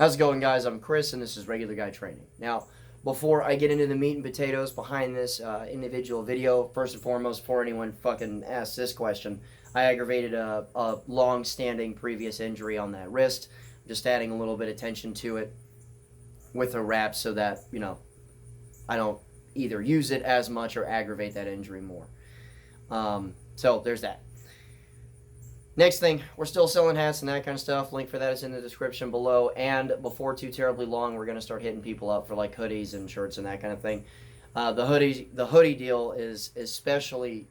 How's it going, guys? I'm Chris, and this is Regular Guy Training. Now, before I get into the meat and potatoes behind this individual video, first and foremost, before anyone fucking asks this question, I aggravated a long-standing previous injury on that wrist. I'm just adding a little bit of tension to it with a wrap so that, I don't either use it as much or aggravate that injury more. So there's that. Next thing, we're still selling hats and that kind of stuff. Link for that is in the description below. And before too terribly long, we're going to start hitting people up for like hoodies and shirts and that kind of thing. The hoodie deal is especially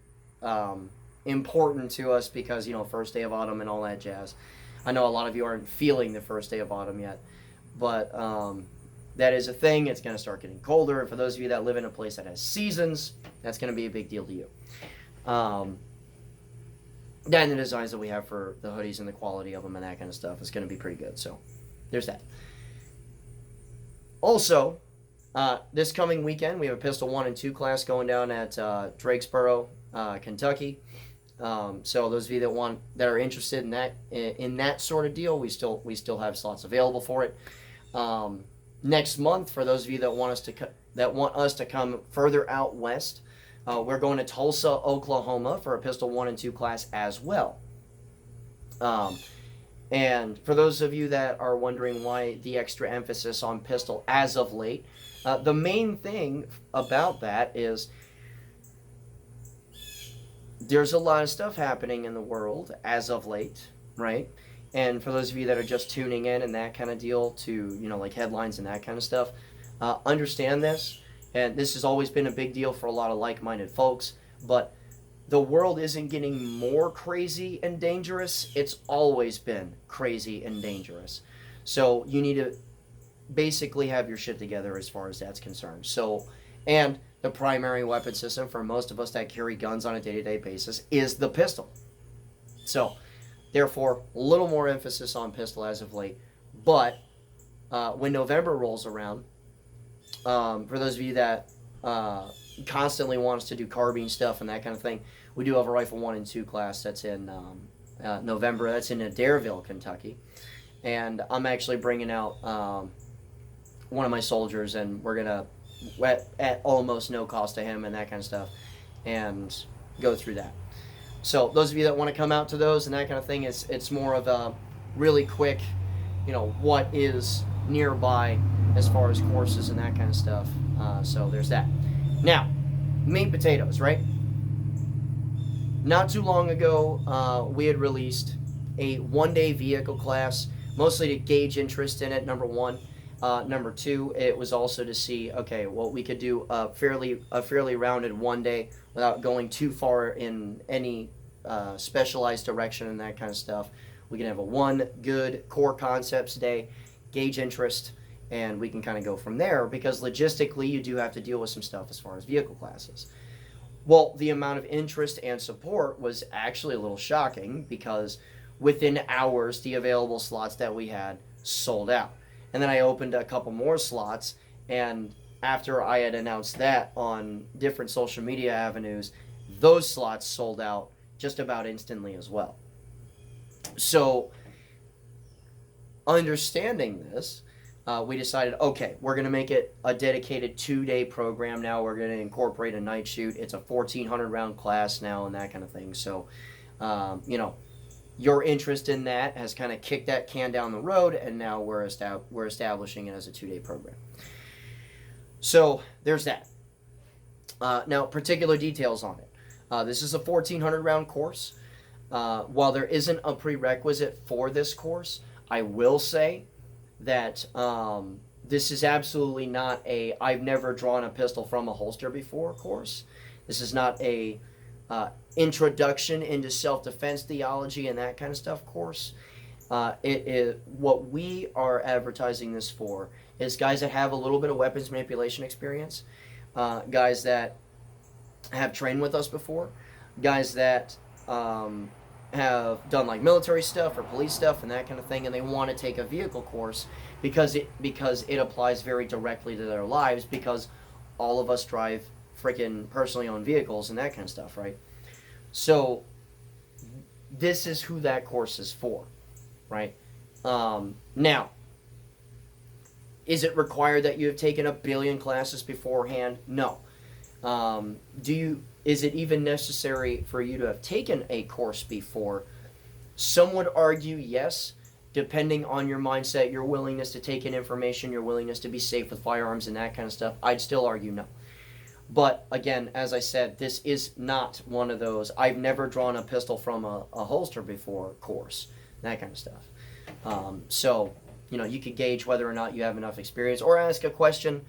important to us because, first day of autumn and all that jazz. I know a lot of you aren't feeling the first day of autumn yet, but that is a thing. It's going to start getting colder. And for those of you that live in a place that has seasons, that's going to be a big deal to you. And the designs that we have for the hoodies and the quality of them and that kind of stuff is going to be pretty good. So there's that. Also, this coming weekend, we have a Pistol 1 and 2 class going down at Drakesboro, Kentucky. So those of you that are interested in that sort of deal, we still have slots available for it. Next month, for those of you that want us to come further out west, we're going to Tulsa, Oklahoma for a Pistol 1 and 2 class as well. And for those of you that are wondering why the extra emphasis on pistol as of late, the main thing about that is there's a lot of stuff happening in the world as of late, right? And for those of you that are just tuning in and that kind of deal to, like headlines and that kind of stuff, understand this. And this has always been a big deal for a lot of like-minded folks, but the world isn't getting more crazy and dangerous. It's always been crazy and dangerous. So you need to basically have your shit together as far as that's concerned. So, and the primary weapon system for most of us that carry guns on a day-to-day basis is the pistol. So, therefore, a little more emphasis on pistol as of late. But when November rolls around, for those of you that constantly want us to do carbine stuff and that kind of thing, we do have a Rifle 1 and 2 class that's in November. That's in Adairville, Kentucky. And I'm actually bringing out one of my soldiers, and we're going to, at almost no cost to him and that kind of stuff, and go through that. So those of you that want to come out to those and that kind of thing, it's more of a really quick, what is nearby as far as courses and that kind of stuff. So there's that. Now, meat and potatoes, right? Not too long ago, we had released a one-day vehicle class, mostly to gauge interest in it, number one. Number two, it was also to see, okay, well, we could do a fairly rounded one day without going too far in any specialized direction and that kind of stuff. We can have a one good core concepts day, gauge interest, and we can kind of go from there, because logistically you do have to deal with some stuff as far as vehicle classes. Well, the amount of interest and support was actually a little shocking, because within hours the available slots that we had sold out. And then I opened a couple more slots, and after I had announced that on different social media avenues, those slots sold out just about instantly as well. So, understanding this, we decided, okay, we're going to make it a dedicated 2-day program now. We're going to incorporate a night shoot. It's a 1,400 round class now and that kind of thing. So, your interest in that has kind of kicked that can down the road, and now we're establishing it as a 2-day program. So, there's that. Now, particular details on it. This is a 1,400 round course. While there isn't a prerequisite for this course, I will say that this is absolutely not a I've never drawn a pistol from a holster before course. This is not a introduction into self-defense theology and that kind of stuff course. It is what we are advertising this for is guys that have a little bit of weapons manipulation experience, guys that have trained with us before, guys that have done like military stuff or police stuff and that kind of thing, and they want to take a vehicle course because it applies very directly to their lives, because all of us drive freaking personally owned vehicles and that kind of stuff, right? So this is who that course is for, right? Now, Is it required that you have taken a billion classes beforehand? No. Is it even necessary for you to have taken a course before? Some would argue yes, depending on your mindset, your willingness to take in information, your willingness to be safe with firearms and that kind of stuff. I'd still argue no. But again, as I said, this is not one of those I've never drawn a pistol from a holster before course, that kind of stuff. So, you could gauge whether or not you have enough experience, or ask a question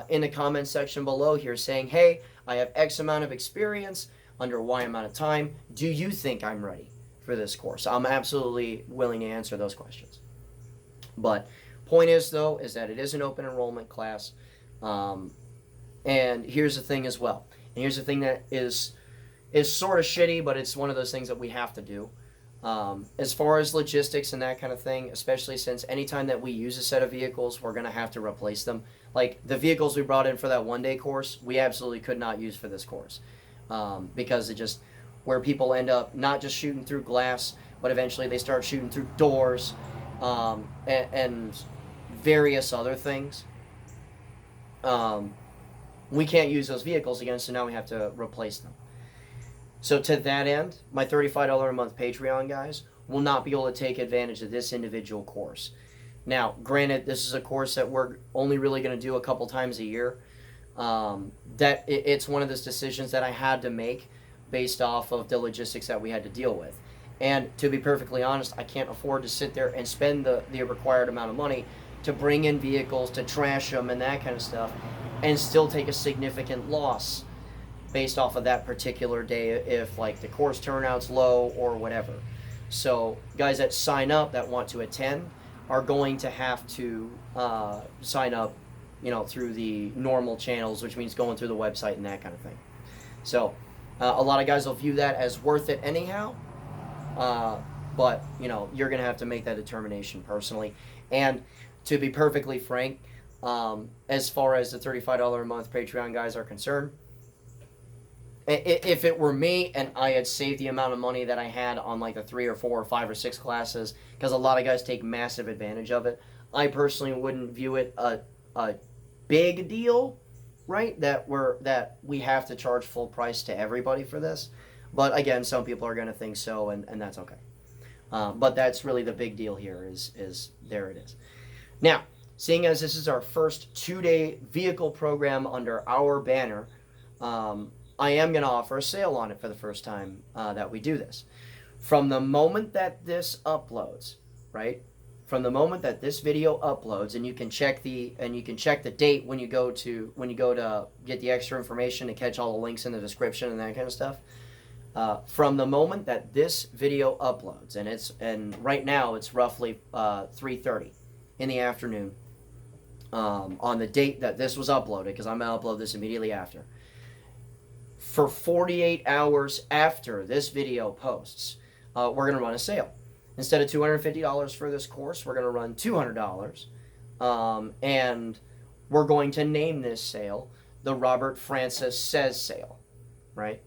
in the comment section below here saying, hey, I have X amount of experience under Y amount of time. Do you think I'm ready for this course? I'm absolutely willing to answer those questions. But point is, though, is that it is an open enrollment class. And here's the thing as well. And here's the thing that is sort of shitty, but it's one of those things that we have to do. As far as logistics and that kind of thing, especially since anytime that we use a set of vehicles, we're going to have to replace them. Like the vehicles we brought in for that one-day course, we absolutely could not use for this course. Because it just, where people end up not just shooting through glass, but eventually they start shooting through doors, and various other things. We can't use those vehicles again, so now we have to replace them. So to that end, my $35 a month Patreon guys will not be able to take advantage of this individual course. Now, granted, this is a course that we're only really going to do a couple times a year. It's one of those decisions that I had to make based off of the logistics that we had to deal with. And to be perfectly honest, I can't afford to sit there and spend the required amount of money to bring in vehicles, to trash them and that kind of stuff, and still take a significant loss based off of that particular day if like the course turnout's low or whatever. So guys that sign up that want to attend are going to have to sign up, through the normal channels, which means going through the website and that kind of thing. So a lot of guys will view that as worth it anyhow, but you're going to have to make that determination personally. And to be perfectly frank, as far as the $35 a month Patreon guys are concerned, if it were me and I had saved the amount of money that I had on like the 3 or 4 or 5 or 6 classes, because a lot of guys take massive advantage of it, I personally wouldn't view it a big deal, right? That we have to charge full price to everybody for this. But again, some people are going to think so, and that's okay. But that's really the big deal here is there it is. Now, seeing as this is our first 2-day vehicle program under our banner, I am going to offer a sale on it for the first time that we do this. From the moment that this uploads, right? From the moment that this video uploads, and you can check the date when you go to get the extra information to catch all the links in the description and that kind of stuff. From the moment that this video uploads, and right now it's roughly 3:30 in the afternoon on the date that this was uploaded, because I'm going to upload this immediately after. For 48 hours after this video posts, we're going to run a sale. Instead of $250 for this course, we're going to run $200. And we're going to name this sale the Robert Francis Says Sale, right?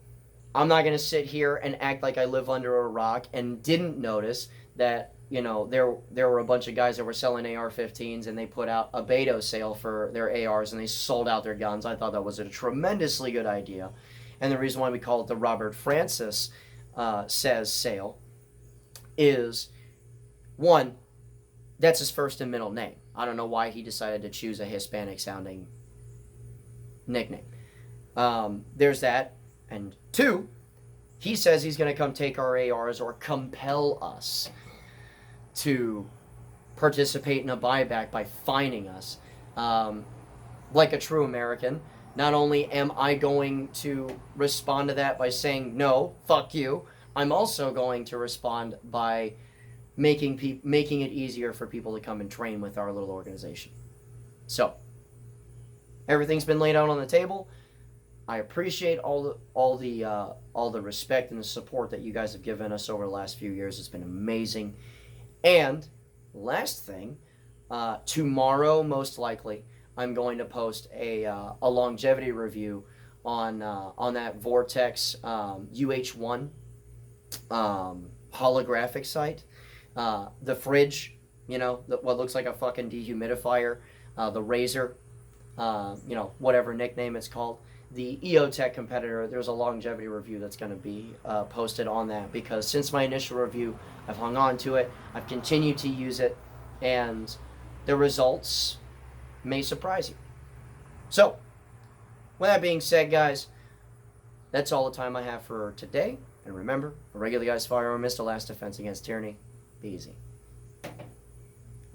I'm not going to sit here and act like I live under a rock and didn't notice that, there were a bunch of guys that were selling AR-15s, and they put out a Beto sale for their ARs, and they sold out their guns. I thought that was a tremendously good idea. And the reason why we call it the Robert Francis Says Sale is, one, that's his first and middle name. I don't know why he decided to choose a Hispanic-sounding nickname. There's that. And two, he says he's going to come take our ARs or compel us to participate in a buyback by fining us. Like a true American, not only am I going to respond to that by saying, no, fuck you, I'm also going to respond by making it easier for people to come and train with our little organization. So, everything's been laid out on the table. I appreciate all the respect and the support that you guys have given us over the last few years. It's been amazing. And last thing, tomorrow most likely I'm going to post a longevity review on that Vortex UH1 holographic sight. The fridge, what looks like a fucking dehumidifier. the Razor, whatever nickname it's called. The EOTech competitor, there's a longevity review that's going to be posted on that, because since my initial review, I've hung on to it, I've continued to use it, and the results may surprise you. So, with that being said, guys, that's all the time I have for today. And remember, a regular guy's firearm is the last defense against tyranny. Be easy.